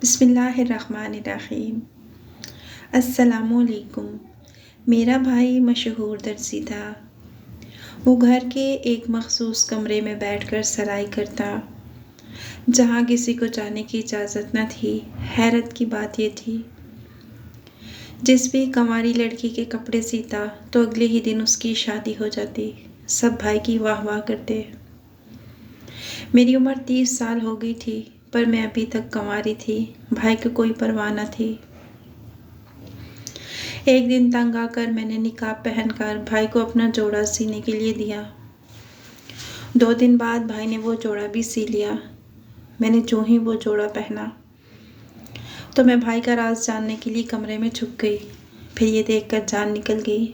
बिस्मिल्लाहिर्रहमानिर्रहीम। अस्सलामुअलैकुम। मेरा भाई मशहूर दर्जी था। वो घर के एक मखसूस कमरे में बैठकर सिलाई करता, जहाँ किसी को जाने की इजाज़त न थी। हैरत की बात यह थी, जिस भी कंवारी लड़की के कपड़े सीता तो अगले ही दिन उसकी शादी हो जाती। सब भाई की वाह वाह करते। मेरी उम्र 30 साल हो गई थी, पर मैं अभी तक कंवारी थी। भाई को कोई परवाह न थी। एक दिन तंग आकर मैंने निकाब पहनकर भाई को अपना जोड़ा सीने के लिए दिया। 2 दिन बाद भाई ने वो जोड़ा भी सी लिया। मैंने जो ही वो जोड़ा पहना तो मैं भाई का राज जानने के लिए कमरे में छुप गई। फिर ये देखकर जान निकल गई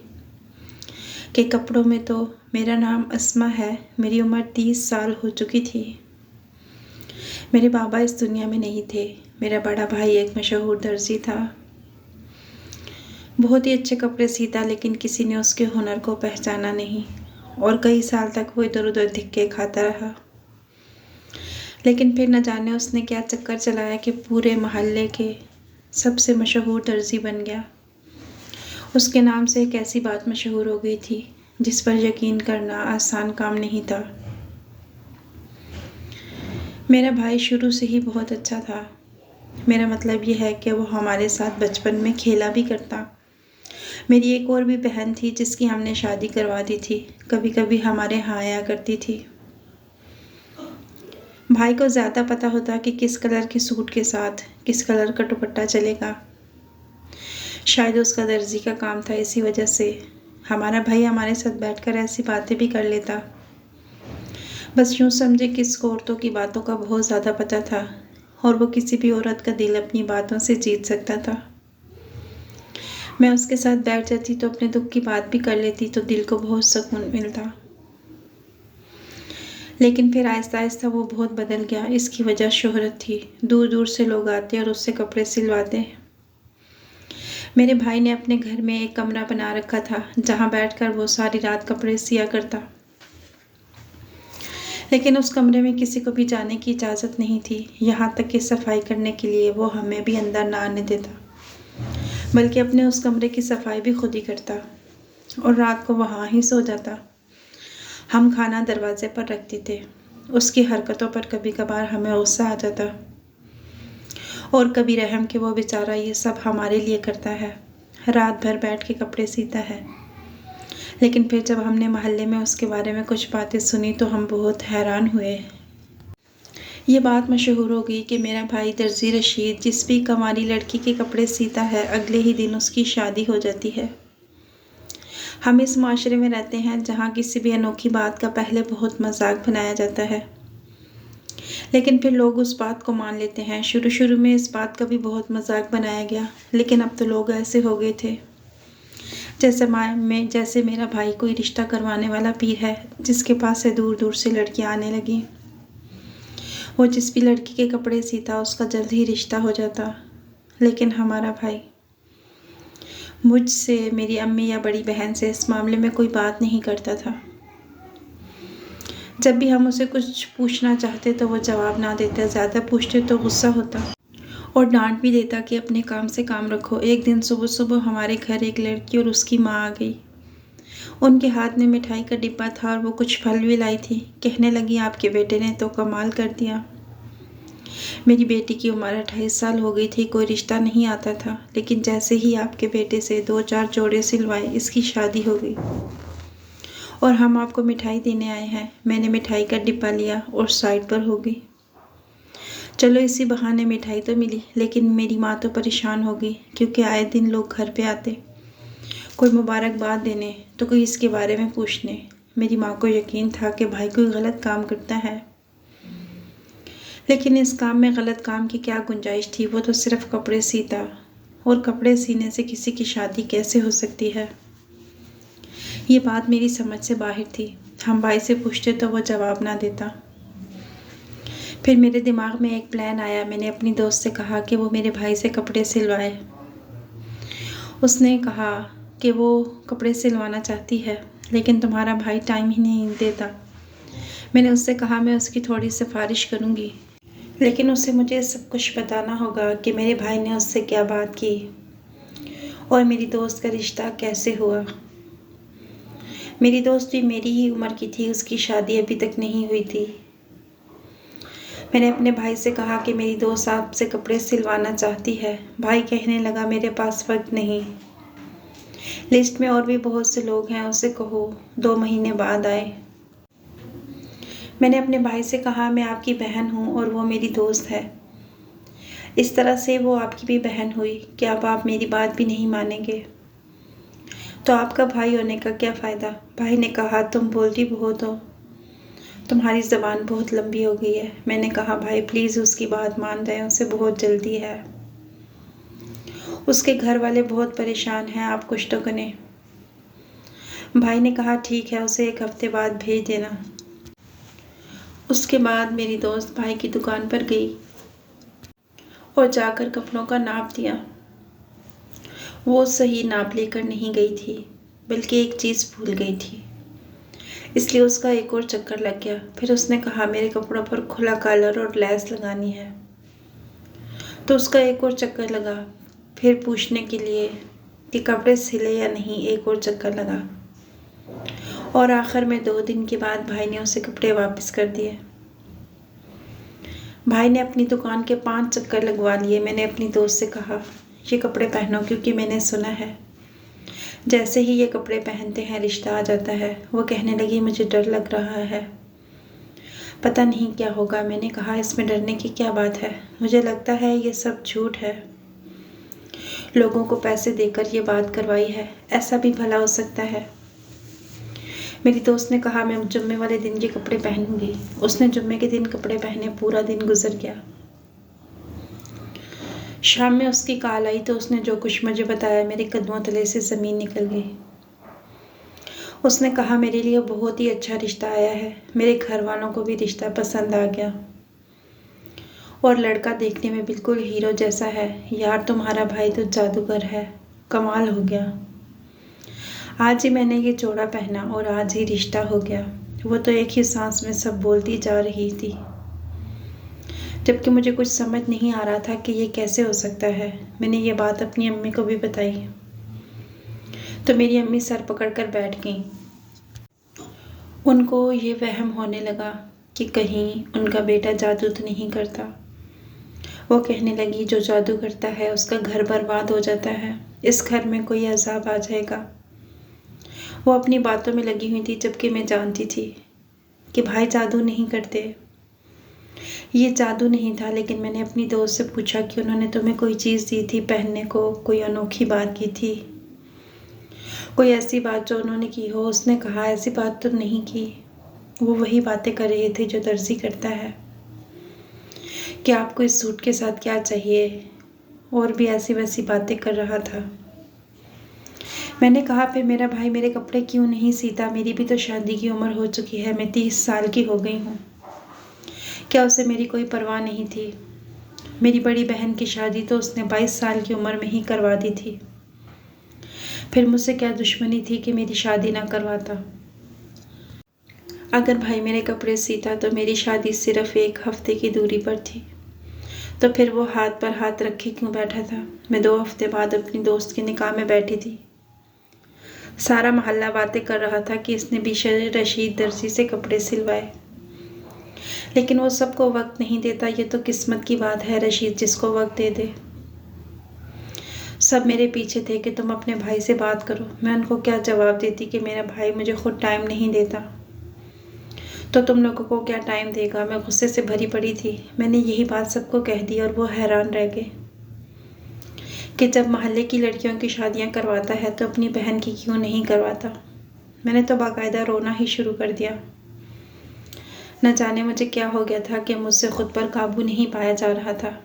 कि कपड़ों में तो मेरा नाम अस्मा है। मेरी उम्र 30 साल हो चुकी थी। मेरे बाबा इस दुनिया में नहीं थे। मेरा बड़ा भाई एक मशहूर दर्जी था। बहुत ही अच्छे कपड़े सीता, लेकिन किसी ने उसके हुनर को पहचाना नहीं और कई साल तक वो इधर उधर धिक्के खाता रहा। लेकिन फिर न जाने उसने क्या चक्कर चलाया कि पूरे मोहल्ले के सबसे मशहूर दर्जी बन गया। उसके नाम से एक ऐसी बात मशहूर हो गई थी जिस पर यकीन करना आसान काम नहीं था। मेरा भाई शुरू से ही बहुत अच्छा था। मेरा मतलब यह है कि वो हमारे साथ बचपन में खेला भी करता। मेरी एक और भी बहन थी जिसकी हमने शादी करवा दी थी। कभी कभी हमारे यहाँ आया करती थी। भाई को ज़्यादा पता होता कि किस कलर के सूट के साथ किस कलर का दुपट्टा चलेगा। शायद उसका दर्जी का काम था, इसी वजह से हमारा भाई हमारे साथ बैठकर ऐसी बातें भी कर लेता। बस यूँ समझे कि इसको औरतों की बातों का बहुत ज़्यादा पता था और वो किसी भी औरत का दिल अपनी बातों से जीत सकता था। मैं उसके साथ बैठ जाती तो अपने दुख की बात भी कर लेती तो दिल को बहुत सुकून मिलता। लेकिन फिर आहिस्ता आहिस्ता वो बहुत बदल गया। इसकी वजह शोहरत थी। दूर दूर से लोग आते और उससे कपड़े सिलवाते। मेरे भाई ने अपने घर में एक कमरा बना रखा था जहाँ बैठकर वो सारी रात कपड़े सिया करता। लेकिन उस कमरे में किसी को भी जाने की इजाज़त नहीं थी। यहाँ तक कि सफाई करने के लिए वो हमें भी अंदर ना आने देता, बल्कि अपने उस कमरे की सफाई भी खुद ही करता और रात को वहाँ ही सो जाता। हम खाना दरवाजे पर रखते थे। उसकी हरकतों पर कभी कभार हमें गुस्सा आ जाता और कभी रहम कि वो बेचारा ये सब हमारे लिए करता है, रात भर बैठ के कपड़े सीता है। लेकिन फिर जब हमने मोहल्ले में उसके बारे में कुछ बातें सुनी तो हम बहुत हैरान हुए। ये बात मशहूर हो गई कि मेरा भाई दर्जी रशीद जिस भी कंवारी लड़की के कपड़े सीता है, अगले ही दिन उसकी शादी हो जाती है। हम इस माशरे में रहते हैं जहाँ किसी भी अनोखी बात का पहले बहुत मजाक बनाया जाता है, लेकिन फिर लोग उस बात को मान लेते हैं। शुरू शुरू में इस बात का भी बहुत मजाक बनाया गया, लेकिन अब तो लोग ऐसे हो गए थे जैसे मेरा भाई कोई रिश्ता करवाने वाला पीर है जिसके पास से दूर दूर से लड़कियां आने लगी। वो जिस भी लड़की के कपड़े सीता उसका जल्द ही रिश्ता हो जाता। लेकिन हमारा भाई मुझसे, मेरी अम्मी या बड़ी बहन से इस मामले में कोई बात नहीं करता था। जब भी हम उसे कुछ पूछना चाहते तो वो जवाब ना देता, ज़्यादा पूछते तो गुस्सा होता और डांट भी देता कि अपने काम से काम रखो। एक दिन सुबह सुबह हमारे घर एक लड़की और उसकी माँ आ गई। उनके हाथ में मिठाई का डिब्बा था और वो कुछ फल भी लाई थी। कहने लगी, आपके बेटे ने तो कमाल कर दिया। मेरी बेटी की उम्र 28 साल हो गई थी। कोई रिश्ता नहीं आता था, लेकिन जैसे ही आपके बेटे से 2-4 जोड़े सिलवाए, इसकी शादी हो गई और हम आपको मिठाई देने आए हैं। मैंने मिठाई का डिब्बा लिया और साइड पर हो गई। चलो इसी बहाने मिठाई तो मिली, लेकिन मेरी माँ तो परेशान हो गई क्योंकि आए दिन लोग घर पे आते, कोई मुबारकबाद देने तो कोई इसके बारे में पूछने। मेरी माँ को यकीन था कि भाई कोई गलत काम करता है, लेकिन इस काम में गलत काम की क्या गुंजाइश थी। वो तो सिर्फ कपड़े सीता और कपड़े सीने से किसी की शादी कैसे हो सकती है। ये बात मेरी समझ से बाहर थी। हम भाई से पूछते तो वो जवाब ना देता। फिर मेरे दिमाग में एक प्लान आया। मैंने अपनी दोस्त से कहा कि वो मेरे भाई से कपड़े सिलवाए। उसने कहा कि वो कपड़े सिलवाना चाहती है, लेकिन तुम्हारा भाई टाइम ही नहीं देता। मैंने उससे कहा मैं उसकी थोड़ी सिफारिश करूँगी। लेकिन उसे मुझे सब कुछ बताना होगा कि मेरे भाई ने उससे क्या बात की और मेरी दोस्त का रिश्ता कैसे हुआ। मेरी दोस्त भी मेरी ही उम्र की थी, उसकी शादी अभी तक नहीं हुई थी। मैंने अपने भाई से कहा कि मेरी दोस्त आपसे कपड़े सिलवाना चाहती है। भाई कहने लगा मेरे पास वक्त नहीं, लिस्ट में और भी बहुत से लोग हैं, उसे कहो 2 महीने बाद आए। मैंने अपने भाई से कहा मैं आपकी बहन हूँ और वो मेरी दोस्त है, इस तरह से वो आपकी भी बहन हुई, क्या अब आप मेरी बात भी नहीं मानेंगे? तो आपका भाई होने का क्या फ़ायदा? भाई ने कहा तुम बोलती बहुत हो, तुम्हारी ज़बान बहुत लंबी हो गई है। मैंने कहा भाई प्लीज़ उसकी बात मान जाए, उसे बहुत जल्दी है, उसके घर वाले बहुत परेशान हैं, आप कुछ तो करें। भाई ने कहा ठीक है, उसे 1 हफ्ते बाद भेज देना। उसके बाद मेरी दोस्त भाई की दुकान पर गई और जाकर कपड़ों का नाप दिया। वो सही नाप लेकर नहीं गई थी, बल्कि एक चीज़ भूल गई थी, इसलिए उसका एक और चक्कर लग गया। फिर उसने कहा मेरे कपड़ों पर खुला कॉलर और लैस लगानी है, तो उसका एक और चक्कर लगा। फिर पूछने के लिए कि कपड़े सिले या नहीं, एक और चक्कर लगा और आखिर में 2 दिन के बाद भाई ने उसे कपड़े वापस कर दिए। भाई ने अपनी दुकान के 5 चक्कर लगवा लिए। मैंने अपनी दोस्त से कहा ये कपड़े पहनो, क्योंकि मैंने सुना है जैसे ही ये कपड़े पहनते हैं रिश्ता आ जाता है। वो कहने लगी मुझे डर लग रहा है, पता नहीं क्या होगा। मैंने कहा इसमें डरने की क्या बात है, मुझे लगता है ये सब झूठ है, लोगों को पैसे देकर ये बात करवाई है, ऐसा भी भला हो सकता है। मेरी दोस्त ने कहा मैं जुम्मे वाले दिन ये कपड़े पहनूंगी। उसने जुम्मे के दिन कपड़े पहने, पूरा दिन गुजर गया। शाम में उसकी कॉल आई तो उसने जो कुछ मुझे बताया, मेरे कदमों तले से ज़मीन निकल गई। उसने कहा मेरे लिए बहुत ही अच्छा रिश्ता आया है, मेरे घर वालों को भी रिश्ता पसंद आ गया और लड़का देखने में बिल्कुल हीरो जैसा है। यार तुम्हारा भाई तो जादूगर है, कमाल हो गया। आज ही मैंने ये जोड़ा पहना और आज ही रिश्ता हो गया। वो तो एक ही सांस में सब बोलती जा रही थी, जबकि मुझे कुछ समझ नहीं आ रहा था कि ये कैसे हो सकता है। मैंने ये बात अपनी अम्मी को भी बताई तो मेरी अम्मी सर पकड़कर बैठ गईं। उनको ये वहम होने लगा कि कहीं उनका बेटा जादू तो नहीं करता। वो कहने लगी जो जादू करता है उसका घर बर्बाद हो जाता है, इस घर में कोई अजाब आ जाएगा। वो अपनी बातों में लगी हुई थी, जबकि मैं जानती थी कि भाई जादू नहीं करते। ये जादू नहीं था, लेकिन मैंने अपनी दोस्त से पूछा कि उन्होंने तुम्हें कोई चीज़ दी थी पहनने को, कोई अनोखी बात की थी, कोई ऐसी बात जो उन्होंने की हो। उसने कहा ऐसी बात तो नहीं की, वो वही बातें कर रहे थे जो दर्जी करता है कि आपको इस सूट के साथ क्या चाहिए, और भी ऐसी वैसी बातें कर रहा था। मैंने कहा फिर मेरा भाई मेरे कपड़े क्यों नहीं सीता? मेरी भी तो शादी की उम्र हो चुकी है, मैं 30 साल की हो गई हूँ, क्या उसे मेरी कोई परवाह नहीं थी? मेरी बड़ी बहन की शादी तो उसने 22 साल की उम्र में ही करवा दी थी, फिर मुझसे क्या दुश्मनी थी कि मेरी शादी ना करवाता? अगर भाई मेरे कपड़े सीता तो मेरी शादी सिर्फ 1 हफ्ते की दूरी पर थी, तो फिर वो हाथ पर हाथ रखे क्यों बैठा था? मैं 2 हफ्ते बाद अपनी दोस्त के निकाह में बैठी थी। सारा मोहल्ला बातें कर रहा था कि इसने भी रशीद दर्जी से कपड़े सिलवाए, लेकिन वो सबको वक्त नहीं देता। ये तो किस्मत की बात है, रशीद जिसको वक्त दे दे। सब मेरे पीछे थे कि तुम अपने भाई से बात करो। मैं उनको क्या जवाब देती कि मेरा भाई मुझे खुद टाइम नहीं देता, तो तुम लोगों को क्या टाइम देगा? मैं गुस्से से भरी पड़ी थी। मैंने यही बात सबको कह दी और वो हैरान रह गए कि जब मोहल्ले की लड़कियों की शादियां करवाता है तो अपनी बहन की क्यों नहीं करवाता। मैंने तो बाकायदा रोना ही शुरू कर दिया। न जाने मुझे क्या हो गया था कि मुझसे खुद पर काबू नहीं पाया जा रहा था,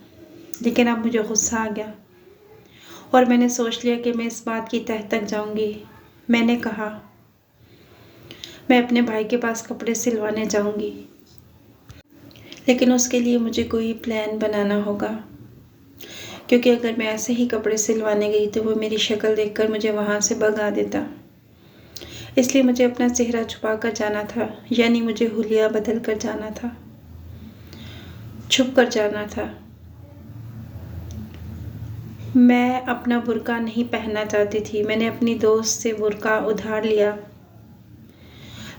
लेकिन अब मुझे गुस्सा आ गया और मैंने सोच लिया कि मैं इस बात की तह तक जाऊंगी। मैंने कहा मैं अपने भाई के पास कपड़े सिलवाने जाऊंगी, लेकिन उसके लिए मुझे कोई प्लान बनाना होगा, क्योंकि अगर मैं ऐसे ही कपड़े सिलवाने गई तो वो मेरी शक्ल देखकर मुझे वहाँ से भगा देता। इसलिए मुझे अपना चेहरा छुपा कर जाना था, यानी मुझे हुलिया बदल कर जाना था। छुप कर जाना था। मैं अपना बुर्का नहीं पहनना चाहती थी। मैंने अपनी दोस्त से बुर्का उधार लिया।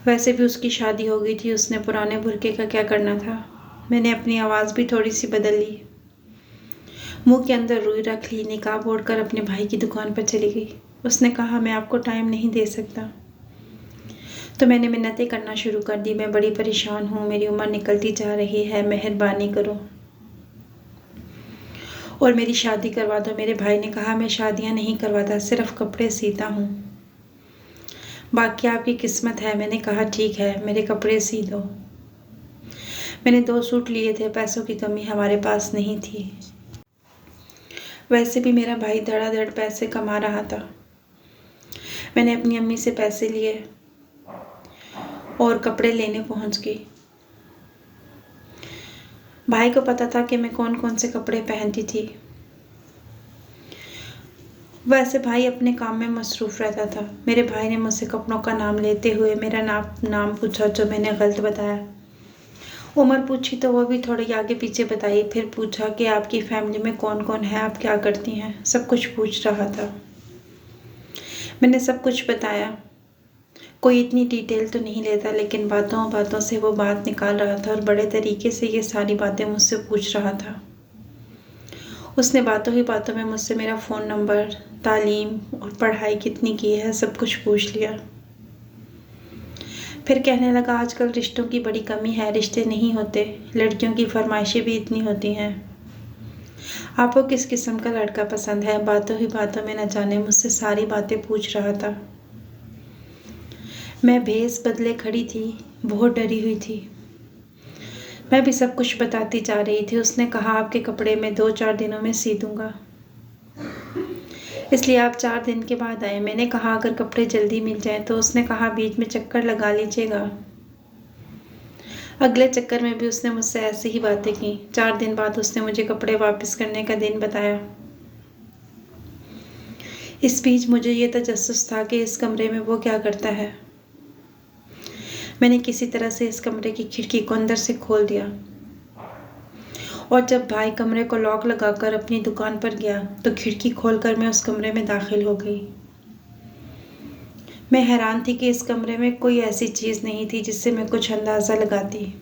वैसे भी उसकी शादी हो गई थी, उसने पुराने बुर्के का क्या करना था। मैंने अपनी आवाज़ भी थोड़ी सी बदल ली, मुंह के अंदर रुई रख ली, निकाब ओढ़कर अपने भाई की दुकान पर चली गई। उसने कहा, मैं आपको टाइम नहीं दे सकता। तो मैंने मिन्नतें करना शुरू कर दी, मैं बड़ी परेशान हूँ, मेरी उम्र निकलती जा रही है, मेहरबानी करो और मेरी शादी करवा दो। मेरे भाई ने कहा, मैं शादियाँ नहीं करवाता, सिर्फ कपड़े सीता हूँ, बाकी आपकी किस्मत है। मैंने कहा, ठीक है, मेरे कपड़े सी दो। मैंने 2 सूट लिए थे, पैसों की कमी हमारे पास नहीं थी। वैसे भी मेरा भाई धड़ाधड़ पैसे कमा रहा था। मैंने अपनी अम्मी से पैसे लिए और कपड़े लेने पहुंच गई। भाई को पता था कि मैं कौन कौन से कपड़े पहनती थी। वैसे भाई अपने काम में मसरूफ़ रहता था। मेरे भाई ने मुझसे कपड़ों का नाम लेते हुए मेरा नाम पूछा, जो मैंने गलत बताया। उम्र पूछी तो वो भी थोड़ी आगे पीछे बताई। फिर पूछा कि आपकी फैमिली में कौन कौन है, आप क्या करती हैं, सब कुछ पूछ रहा था। मैंने सब कुछ बताया। कोई इतनी डिटेल तो नहीं लेता, लेकिन बातों बातों से वो बात निकाल रहा था और बड़े तरीके से ये सारी बातें मुझसे पूछ रहा था। उसने बातों ही बातों में मुझसे मेरा फ़ोन नंबर, तालीम और पढ़ाई कितनी की है, सब कुछ पूछ लिया। फिर कहने लगा, आजकल रिश्तों की बड़ी कमी है, रिश्ते नहीं होते, लड़कियों की फरमाइशें भी इतनी होती हैं। आपको किस किस्म का लड़का पसंद है? बातों ही बातों में न जाने मुझसे सारी बातें पूछ रहा था। मैं भेस बदले खड़ी थी, बहुत डरी हुई थी। मैं भी सब कुछ बताती जा रही थी। उसने कहा, आपके कपड़े मैं 2-4 दिनों में सी दूंगा, इसलिए आप 4 दिन के बाद आए। मैंने कहा, अगर कपड़े जल्दी मिल जाएं तो। उसने कहा, बीच में चक्कर लगा लीजिएगा। अगले चक्कर में भी उसने मुझसे ऐसी ही बातें की। 4 दिन बाद उसने मुझे कपड़े वापस करने का दिन बताया। इस बीच मुझे ये तजस्सुस था कि इस कमरे में वो क्या करता है। मैंने किसी तरह से इस कमरे की खिड़की को अंदर से खोल दिया और जब भाई कमरे को लॉक लगाकर अपनी दुकान पर गया तो खिड़की खोलकर मैं उस कमरे में दाखिल हो गई। मैं हैरान थी कि इस कमरे में कोई ऐसी चीज़ नहीं थी जिससे मैं कुछ अंदाज़ा लगाती।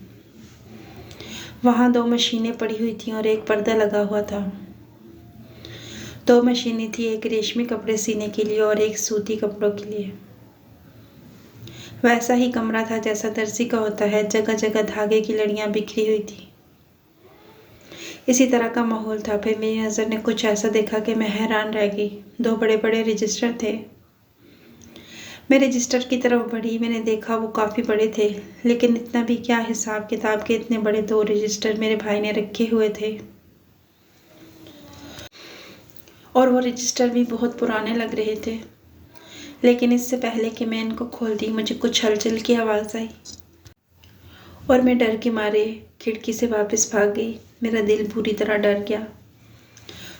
वहाँ 2 मशीनें पड़ी हुई थीं और एक पर्दा लगा हुआ था। 2 मशीनें थी, एक रेशमी कपड़े सीने के लिए और एक सूती कपड़ों के लिए। वैसा ही कमरा था जैसा दर्जी का होता है, जगह जगह धागे की लड़ियाँ बिखरी हुई थी। इसी तरह का माहौल था। फिर मेरी नज़र ने कुछ ऐसा देखा कि मैं हैरान रह गई। 2 बड़े बड़े रजिस्टर थे। मैं रजिस्टर की तरफ बढ़ी। मैंने देखा वो काफ़ी बड़े थे, लेकिन इतना भी क्या, हिसाब किताब के इतने बड़े 2 रजिस्टर मेरे भाई ने रखे हुए थे और वो रजिस्टर भी बहुत पुराने लग रहे थे। लेकिन इससे पहले कि मैं इनको खोल दी, मुझे कुछ हलचल की आवाज़ आई और मैं डर के मारे खिड़की से वापस भाग गई। मेरा दिल पूरी तरह डर गया।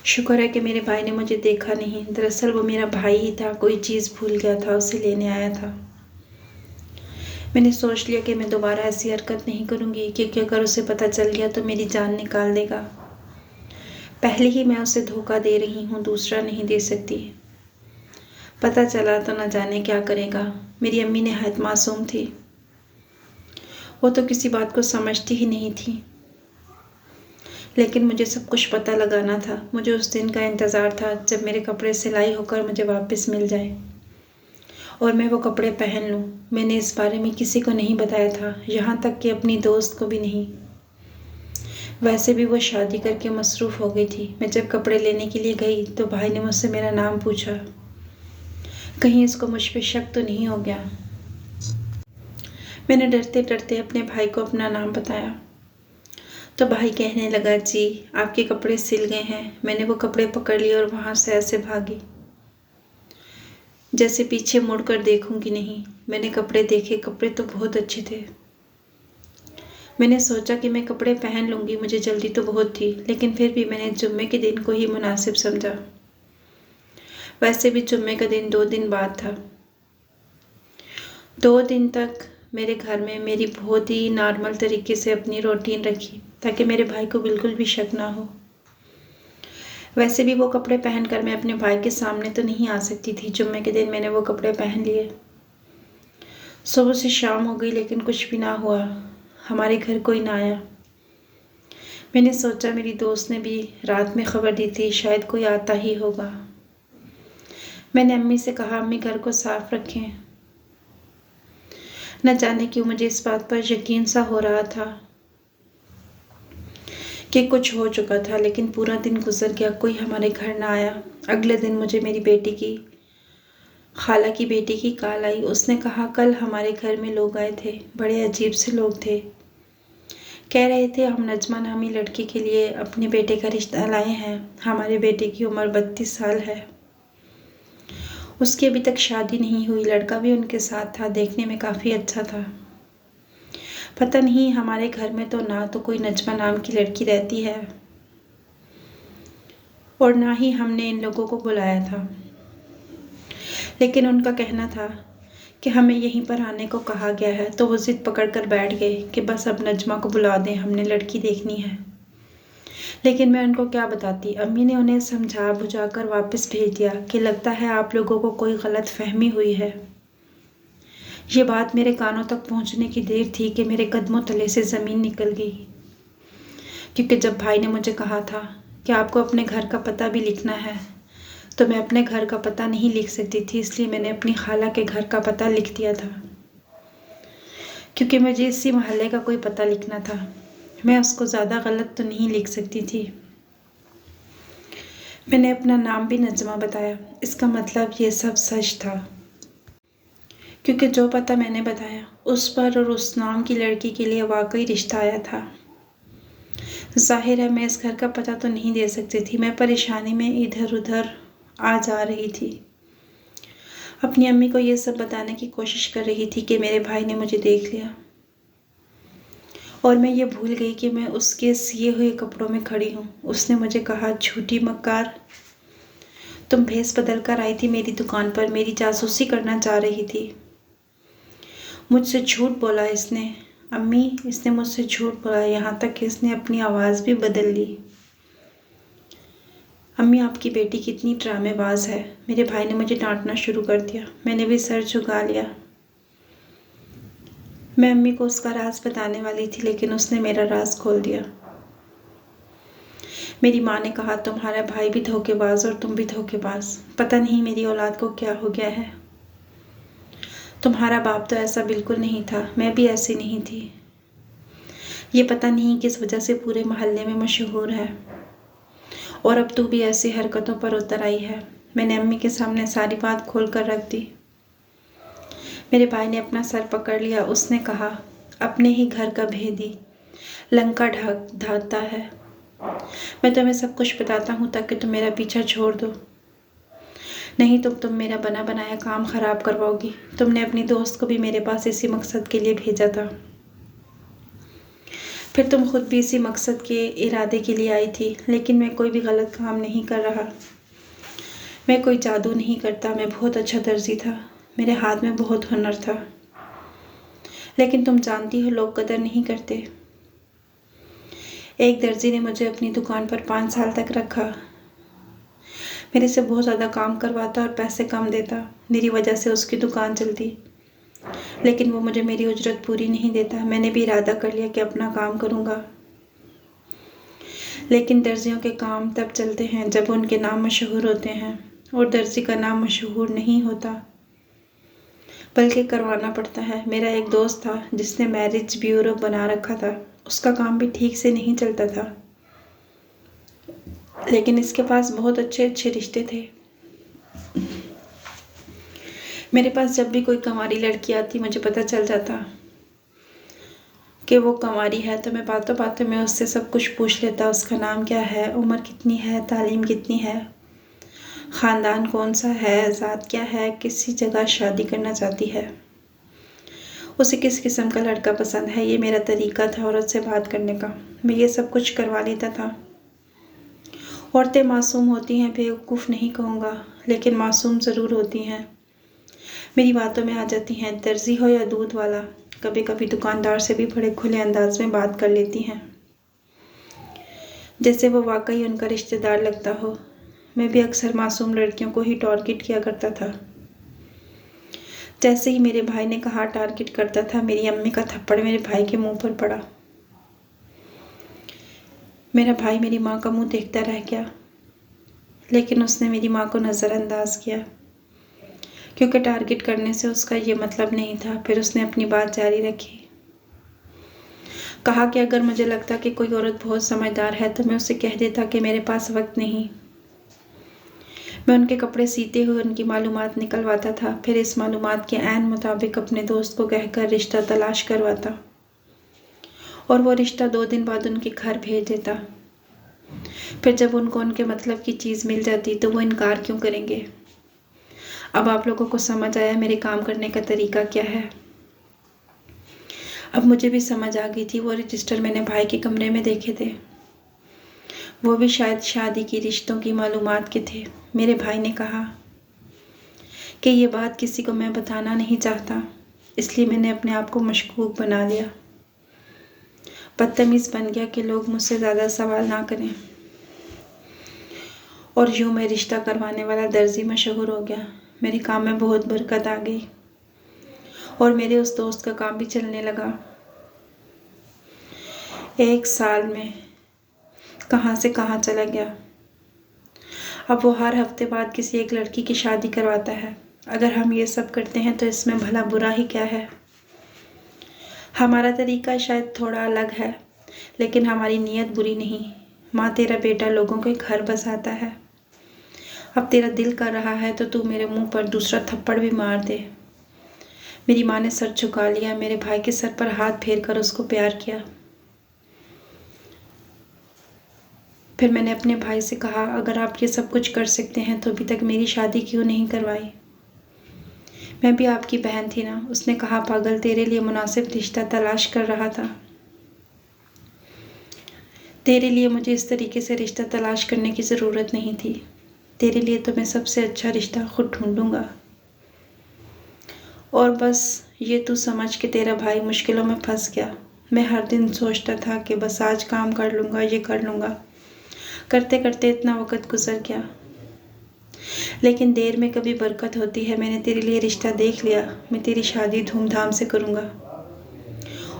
शुक्र है कि मेरे भाई ने मुझे देखा नहीं। दरअसल वो मेरा भाई ही था, कोई चीज़ भूल गया था, उसे लेने आया था। मैंने सोच लिया कि मैं दोबारा ऐसी हरकत नहीं करूँगी, क्योंकि अगर उसे पता चल गया तो मेरी जान निकाल देगा। पहले ही मैं उसे धोखा दे रही हूँ, दूसरा नहीं दे सकती। पता चला तो न जाने क्या करेगा। मेरी अम्मी निहायत मासूम थी, वो तो किसी बात को समझती ही नहीं थी, लेकिन मुझे सब कुछ पता लगाना था। मुझे उस दिन का इंतज़ार था जब मेरे कपड़े सिलाई होकर मुझे वापस मिल जाए और मैं वो कपड़े पहन लूँ। मैंने इस बारे में किसी को नहीं बताया था, यहाँ तक कि अपनी दोस्त को भी नहीं। वैसे भी वो शादी करके मसरूफ़ हो गई थी। मैं जब कपड़े लेने के लिए गई तो भाई ने मुझसे मेरा नाम पूछा। कहीं इसको मुझ पर शक तो नहीं हो गया। मैंने डरते डरते अपने भाई को अपना नाम बताया तो भाई कहने लगा, जी आपके कपड़े सिल गए हैं। मैंने वो कपड़े पकड़ लिए और वहाँ से ऐसे भागी जैसे पीछे मुड़कर देखूंगी नहीं। मैंने कपड़े देखे, कपड़े तो बहुत अच्छे थे। मैंने सोचा कि मैं कपड़े पहन लूँगी, मुझे जल्दी तो बहुत थी, लेकिन फिर भी मैंने जुम्मे के दिन को ही मुनासिब समझा। वैसे भी जुम्मे का दिन 2 दिन बाद था। 2 दिन तक मेरे घर में मेरी बहुत ही नॉर्मल तरीके से अपनी रूटीन रखी। ताकि मेरे भाई को बिल्कुल भी शक ना हो। वैसे भी वो कपड़े पहनकर मैं अपने भाई के सामने तो नहीं आ सकती थी। जुम्मे के दिन मैंने वो कपड़े पहन लिए। सुबह से शाम हो गई लेकिन कुछ भी ना हुआ। हमारे घर कोई ना आया। मैंने सोचा मेरी दोस्त ने भी रात में खबर दी थी, शायद कोई आता ही होगा। मैंने अम्मी से कहा, अम्मी घर को साफ रखें। न जाने क्यों मुझे इस बात पर यकीन सा हो रहा था कि कुछ हो चुका था, लेकिन पूरा दिन गुजर गया, कोई हमारे घर ना आया। अगले दिन मुझे मेरी खाला की बेटी की कॉल आई। उसने कहा, कल हमारे घर में लोग आए थे, बड़े अजीब से लोग थे। कह रहे थे हम नजमा नामी लड़की के लिए अपने बेटे का रिश्ता लाए हैं। हमारे बेटे की उम्र 32 साल है। उसकी अभी तक शादी नहीं हुई। लड़का भी उनके साथ था, देखने में काफ़ी अच्छा था। पता नहीं हमारे घर में तो ना तो कोई नजमा नाम की लड़की रहती है और ना ही हमने इन लोगों को बुलाया था, लेकिन उनका कहना था कि हमें यहीं पर आने को कहा गया है। तो वो जिद पकड़ कर बैठ गए कि बस अब नजमा को बुला दें, हमने लड़की देखनी है। लेकिन मैं उनको क्या बताती। अम्मी ने उन्हें समझा बुझाकर वापस भेज दिया कि लगता है आप लोगों को कोई गलत फहमी हुई है। ये बात मेरे कानों तक पहुंचने की देर थी कि मेरे कदमों तले से ज़मीन निकल गई, क्योंकि जब भाई ने मुझे कहा था कि आपको अपने घर का पता भी लिखना है, तो मैं अपने घर का पता नहीं लिख सकती थी। इसलिए मैंने अपनी खाला के घर का पता लिख दिया था, क्योंकि मुझे इसी मोहल्ले का कोई पता लिखना था। मैं उसको ज़्यादा गलत तो नहीं लिख सकती थी। मैंने अपना नाम भी नजमा बताया। इसका मतलब ये सब सच था, क्योंकि जो पता मैंने बताया उस पर और उस नाम की लड़की के लिए वाकई रिश्ता आया था। जाहिर है मैं इस घर का पता तो नहीं दे सकती थी। मैं परेशानी में इधर उधर आ जा रही थी। अपनी अम्मी को ये सब बताने की कोशिश कर रही थी कि मेरे भाई ने मुझे देख लिया, और मैं ये भूल गई कि मैं उसके सिए हुए कपड़ों में खड़ी हूँ। उसने मुझे कहा, झूठी मक्कार, तुम भेस बदल कर आई थी मेरी दुकान पर, मेरी जासूसी करना चाह रही थी। मुझसे झूठ बोला इसने। अम्मी, इसने मुझसे झूठ बोला, यहाँ तक कि इसने अपनी आवाज़ भी बदल ली। अम्मी, आपकी बेटी कितनी ड्रामेबाज है। मेरे भाई ने मुझे डांटना शुरू कर दिया। मैंने भी सर झुका लिया। मैं अम्मी को उसका राज बताने वाली थी, लेकिन उसने मेरा राज खोल दिया। मेरी माँ ने कहा, तुम्हारा भाई भी धोखेबाज और तुम भी धोखेबाज। पता नहीं मेरी औलाद को क्या हो गया है। तुम्हारा बाप तो ऐसा बिल्कुल नहीं था, मैं भी ऐसी नहीं थी। ये पता नहीं किस वजह से पूरे मोहल्ले में मशहूर है, और अब तू भी ऐसी हरकतों पर उतर आई है। मैंने अम्मी के सामने सारी बात खोल कर रख दी। मेरे भाई ने अपना सर पकड़ लिया। उसने कहा, अपने ही घर का भेदी लंका ढाता है। मैं तुम्हें सब कुछ बताता हूँ ताकि तुम मेरा पीछा छोड़ दो, नहीं तो तुम मेरा बना बनाया काम खराब करवाओगी। तुमने अपनी दोस्त को भी मेरे पास इसी मकसद के लिए भेजा था, फिर तुम खुद भी इसी मकसद के इरादे के लिए आई थी। लेकिन मैं कोई भी गलत काम नहीं कर रहा। मैं कोई जादू नहीं करता। मैं बहुत अच्छा दर्जी था, मेरे हाथ में बहुत हुनर था। लेकिन तुम जानती हो लोग कदर नहीं करते। एक दर्जी ने मुझे अपनी दुकान पर 5 साल तक रखा। मेरे से बहुत ज़्यादा काम करवाता और पैसे कम देता। मेरी वजह से उसकी दुकान चलती, लेकिन वो मुझे मेरी उजरत पूरी नहीं देता। मैंने भी इरादा कर लिया कि अपना काम करूँगा। लेकिन दर्जियों के काम तब चलते हैं जब उनके नाम मशहूर होते हैं, और दर्जी का नाम मशहूर नहीं होता, बल्कि करवाना पड़ता है। मेरा एक दोस्त था जिसने मैरिज ब्यूरो बना रखा था। उसका काम भी ठीक से नहीं चलता था, लेकिन इसके पास बहुत अच्छे अच्छे रिश्ते थे। मेरे पास जब भी कोई कंवारी लड़की आती, मुझे पता चल जाता कि वो कंवारी है, तो मैं बातों बातों में उससे सब कुछ पूछ लेता। उसका नाम क्या है, उम्र कितनी है, तालीम कितनी है, ख़ानदान कौन सा है, ज़ात क्या है, किसी जगह शादी करना चाहती है, उसे किस किस्म का लड़का पसंद है। ये मेरा तरीका था औरत से बात करने का। मैं ये सब कुछ करवा लेता था। औरतें मासूम होती हैं, बेवकूफ़ नहीं कहूँगा, लेकिन मासूम ज़रूर होती हैं। मेरी बातों में आ जाती हैं। दर्जी हो या दूध वाला, कभी कभी दुकानदार से भी बड़े खुले अंदाज में बात कर लेती हैं। जैसे वो वाकई उनका रिश्तेदार लगता हो। मैं भी अक्सर मासूम लड़कियों को ही टारगेट किया करता था। जैसे ही मेरे भाई ने कहा टारगेट करता था, मेरी अम्मी का थप्पड़ मेरे भाई के मुंह पर पड़ा। मेरा भाई मेरी माँ का मुंह देखता रह गया, लेकिन उसने मेरी माँ को नज़रअंदाज किया, क्योंकि टारगेट करने से उसका ये मतलब नहीं था। फिर उसने अपनी बात जारी रखी। कहा कि अगर मुझे लगता कि कोई औरत बहुत समझदार है तो मैं उसे कह देता कि मेरे पास वक्त नहीं। मैं उनके कपड़े सीते हुए उनकी मालूमात निकलवाता था, फिर इस मालूमात के ऐन मुताबिक अपने दोस्त को कहकर रिश्ता तलाश करवाता और वो रिश्ता 2 दिन बाद उनके घर भेज देता। फिर जब उनको उनके मतलब की चीज़ मिल जाती तो वो इनकार क्यों करेंगे। अब आप लोगों को समझ आया मेरे काम करने का तरीका क्या है। अब मुझे भी समझ आ गई थी। वो रजिस्टर मैंने भाई के कमरे में देखे थे, वो भी शायद शादी की रिश्तों की मालूमात के थे। मेरे भाई ने कहा कि ये बात किसी को मैं बताना नहीं चाहता, इसलिए मैंने अपने आप को मशकूक बना लिया। बदतमीज़ बन गया कि लोग मुझसे ज़्यादा सवाल ना करें, और यूँ मैं रिश्ता करवाने वाला दर्जी मशहूर हो गया। मेरे काम में बहुत बरकत आ गई और मेरे उस दोस्त का काम भी चलने लगा। 1 साल में कहाँ से कहाँ चला गया। अब वो हर हफ्ते बाद किसी एक लड़की की शादी करवाता है। अगर हम ये सब करते हैं तो इसमें भला बुरा ही क्या है। हमारा तरीका शायद थोड़ा अलग है, लेकिन हमारी नीयत बुरी नहीं। माँ, तेरा बेटा लोगों के घर बसाता है। अब तेरा दिल कर रहा है तो तू मेरे मुंह पर दूसरा थप्पड़ भी मार दे। मेरी माँ ने सर झुका लिया, मेरे भाई के सर पर हाथ फेर कर उसको प्यार किया। फिर मैंने अपने भाई से कहा, अगर आप ये सब कुछ कर सकते हैं तो अभी तक मेरी शादी क्यों नहीं करवाई। मैं भी आपकी बहन थी ना। उसने कहा, पागल, तेरे लिए मुनासिब रिश्ता तलाश कर रहा था। तेरे लिए मुझे इस तरीके से रिश्ता तलाश करने की ज़रूरत नहीं थी। तेरे लिए तो मैं सबसे अच्छा रिश्ता खुद ढूंढूंगा। और बस ये तू समझ कि तेरा भाई मुश्किलों में फंस गया। मैं हर दिन सोचता था कि बस आज काम कर लूँगा, ये कर लूँगा। करते करते इतना वक्त गुजर गया, लेकिन देर में कभी बरकत होती है। मैंने तेरे लिए रिश्ता देख लिया। मैं तेरी शादी धूमधाम से करूँगा।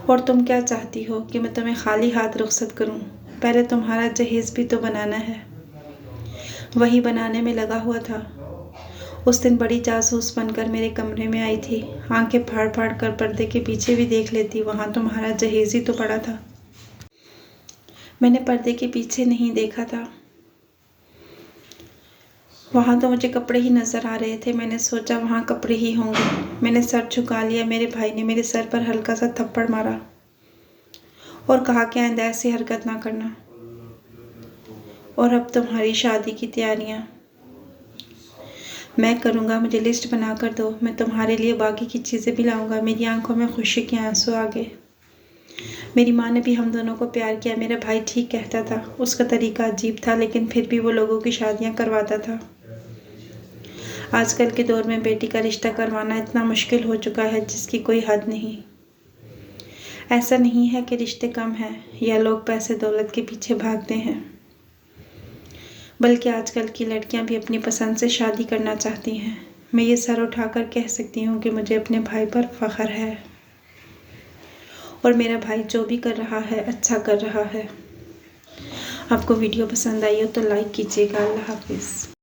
और तुम क्या चाहती हो कि मैं तुम्हें खाली हाथ रुखसत करूँ? पहले तुम्हारा जहेज़ भी तो बनाना है। वही बनाने में लगा हुआ था। उस दिन बड़ी जासूस बनकर मेरे कमरे में आई थी। आंखें फाड़ फाड़ कर पर्दे के पीछे भी देख लेती, वहाँ तुम्हारा जहेज़ ही तो पड़ा था। मैंने पर्दे के पीछे नहीं देखा था, वहाँ तो मुझे कपड़े ही नज़र आ रहे थे। मैंने सोचा वहाँ कपड़े ही होंगे। मैंने सर झुका लिया। मेरे भाई ने मेरे सर पर हल्का सा थप्पड़ मारा और कहा कि आइंदा ऐसी हरकत ना करना। और अब तुम्हारी शादी की तैयारियाँ मैं करूँगा। मुझे लिस्ट बना कर दो, मैं तुम्हारे लिए बाकी की चीज़ें भी लाऊंगा। मेरी आंखों में खुशी के आंसू आ गए। मेरी माँ ने भी हम दोनों को प्यार किया। मेरा भाई ठीक कहता था। उसका तरीका अजीब था, लेकिन फिर भी वो लोगों की शादियाँ करवाता था। आजकल के दौर में बेटी का रिश्ता करवाना इतना मुश्किल हो चुका है जिसकी कोई हद नहीं। ऐसा नहीं है कि रिश्ते कम हैं या लोग पैसे दौलत के पीछे भागते हैं, बल्कि आजकल की लड़कियां भी अपनी पसंद से शादी करना चाहती हैं। मैं ये सर उठाकर कह सकती हूँ कि मुझे अपने भाई पर फ़ख्र है, और मेरा भाई जो भी कर रहा है अच्छा कर रहा है। आपको वीडियो पसंद आई हो तो लाइक कीजिएगा। अल्लाह हाफिज़।